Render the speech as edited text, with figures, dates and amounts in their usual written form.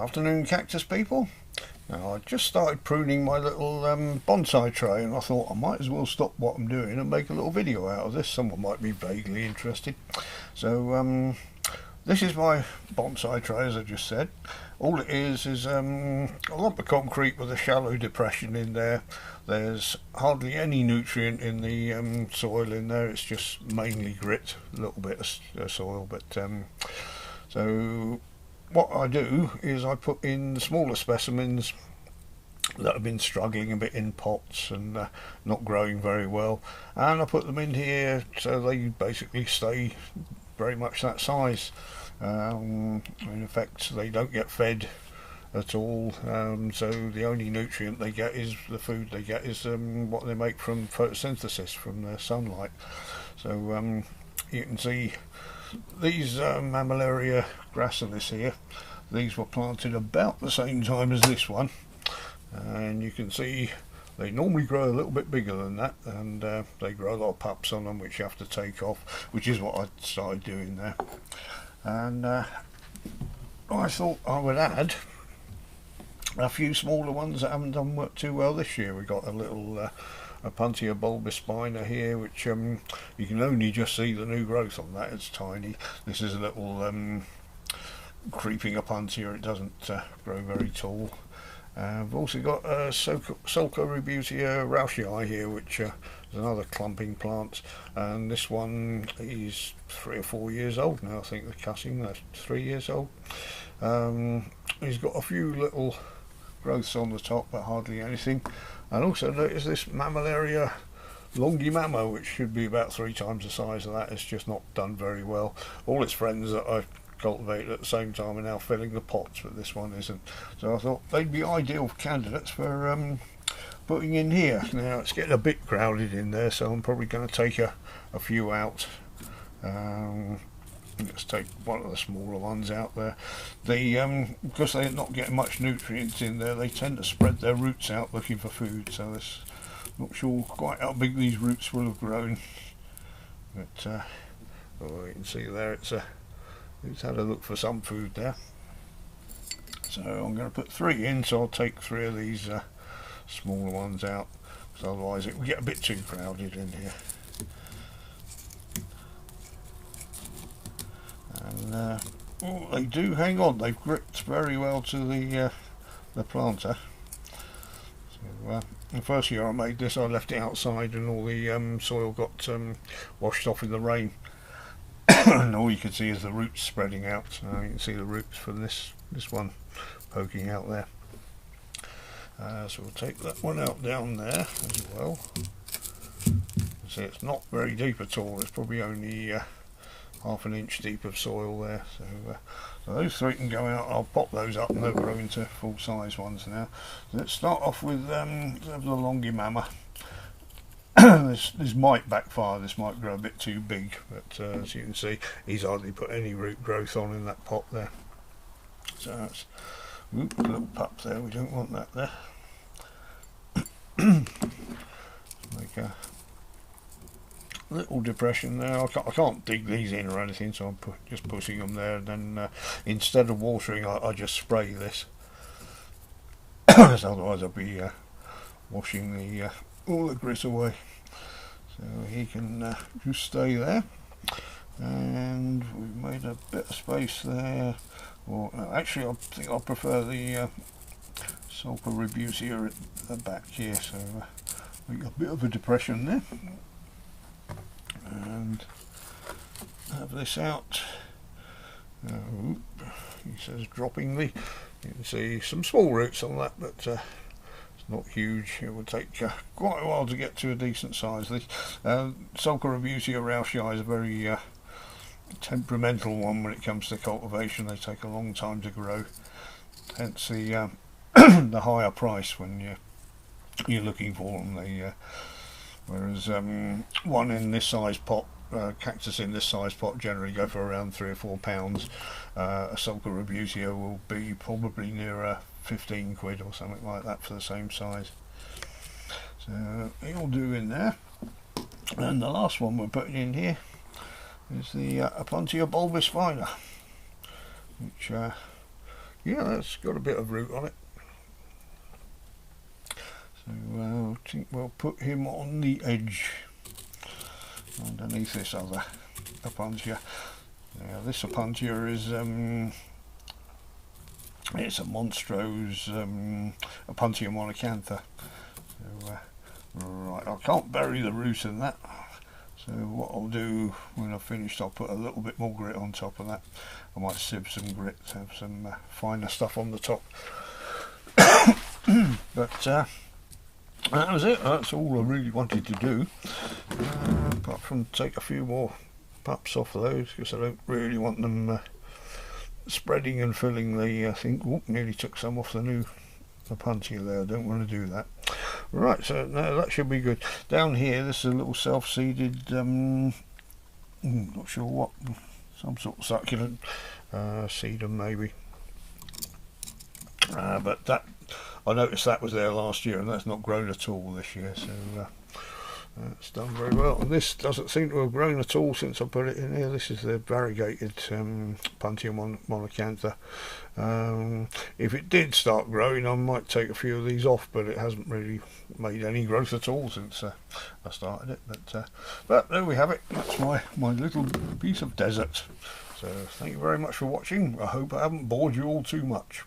Afternoon, cactus people. Now, I just started pruning my little bonsai tray, and I thought I might as well stop what I'm doing and make a little video out of this. Someone might be vaguely interested. So this is my bonsai tray, as I just said. All it is a lump of concrete with a shallow depression in there. There's hardly any nutrient in the soil in there. It's just mainly grit, a little bit of soil. But so what I do is I put in the smaller specimens that have been struggling a bit in pots and not growing very well, and I put them in here so they basically stay very much that size. In effect, they don't get fed at all, so the only nutrient they get is the food they get is what they make from photosynthesis, from the sunlight. So you can see these Mammillaria gracilis here, these were planted about the same time as this one, and you can see they normally grow a little bit bigger than that, and they grow a lot of pups on them which you have to take off, which is what I started doing there. And I thought I would add a few smaller ones that haven't done too well this year. We got a little Opuntia bulbospina here, which you can only just see the new growth on that. It's tiny. This is a little creeping Opuntia. It doesn't grow very tall. We've also got Sulcorebutia rauschii here, which is another clumping plant, and this one is 3 or 4 years old now. I think the cutting, that's 3 years old. He's got a few little growths on the top, but hardly anything. And also notice this Mammillaria longimamma, which should be about 3 times the size of that. It's just not done very well. All its friends that I cultivated at the same time are now filling the pots, but this one isn't. So I thought they'd be ideal candidates for putting in here. Now it's getting a bit crowded in there, so I'm probably going to take a few out. Let's take one of the smaller ones out there. They because they're not getting much nutrients in there, they tend to spread their roots out looking for food, so this, not sure quite how big these roots will have grown, but oh, you can see there it's had a look for some food there. So I'm going to put 3 in, so I'll take 3 of these smaller ones out, because otherwise it will get a bit too crowded in here. And oh, they do hang on. They've gripped very well to the planter. So the first year I made this, I left it outside, and all the soil got washed off in the rain. And all you can see is the roots spreading out. So you can see the roots from this one poking out there. So we'll take that one out down there as well. See, it's not very deep at all. It's probably only half an inch deep of soil there. So those 3 can go out. I'll pop those up and they'll grow into full size ones now. So let's start off with the longimamma. This might backfire. This might grow a bit too big, but as you can see, he's hardly put any root growth on in that pot there. So that's a little pup there. We don't want that there. Make a little depression there. I can't dig these in or anything, so I'm just putting them there. And then instead of watering, I just spray this. Otherwise I'll be washing all the grit away. So he can just stay there. And we've made a bit of space there. Or actually, I think I prefer the Sulcorebutia at the back here. So make a bit of a depression there. And have this out. He says droppingly. You can see some small roots on that, but it's not huge. It will take quite a while to get to a decent size. This Sulcorebutia rauschii is a very temperamental one when it comes to cultivation. They take a long time to grow, hence the the higher price when you're looking for them. Whereas one in this size pot, cactus in this size pot, generally go for around £3 or £4. A Sulcorebutia will be probably nearer 15 quid or something like that for the same size. So it'll do in there. And the last one we're putting in here is the Opuntia bulbospina, which yeah, that's got a bit of root on it. So I think we'll put him on the edge underneath this other Opuntia. Now this Opuntia is it's a Monstrose Opuntia monacantha. So, right, I can't bury the root in that. So what I'll do when I've finished, I'll put a little bit more grit on top of that. I might sieve some grit, have some finer stuff on the top. But that was it. That's all I really wanted to do. Apart from take a few more pups off of those, because I don't really want them spreading and filling the, I think, nearly took some off the new Opuntia there. I don't want to do that. Right, so now that should be good. Down here, this is a little self-seeded, not sure what, some sort of succulent, sedum maybe. But that, I noticed that was there last year, and that's not grown at all this year, so that's done very well. And this doesn't seem to have grown at all since I put it in here. This is the variegated Opuntia monacantha. If it did start growing, I might take a few of these off, but it hasn't really made any growth at all since I started it. But there we have it. That's my little piece of desert. So thank you very much for watching. I hope I haven't bored you all too much.